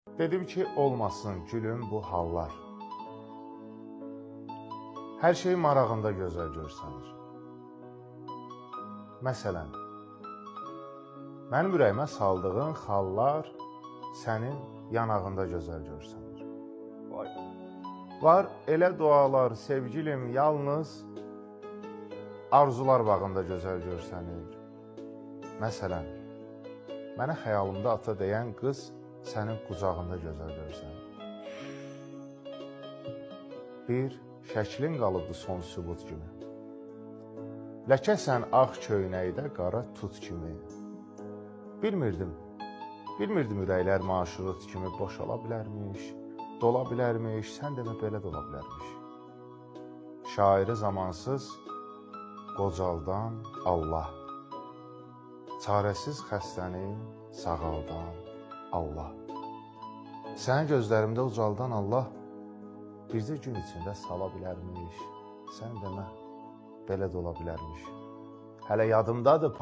Dedim ki, olmasın gülüm bu hallar. Hər şey marağında gözəl görsənir. Məsələn, mənim ürəyimə saldığın xallar sənin yanağında gözəl görsənir. Var elə dualar, sevgilim, yalnız arzular bağında gözəl görsənir. Məsələn, mənə xəyalımda ata deyən qız sənin qucağında gözəl görsənir. Bir şəklin qalıbdı son sübut kimi. Ləkəsən ağ köynəkdə qara tut kimi. Bilmirdim ürəklər maşrut kimi boşala bilərmiş, dola bilərmiş, sən demə belə dola bilərmiş. Şairi zamansız qocaldan Allah, çarəsiz xəstəni sağaldan Allah. Sənin gözlərimdə ucaldan Allah, bircə gün içində sala bilərmiş, sən demə belə də ola bilərmiş. Hələ yadımdadır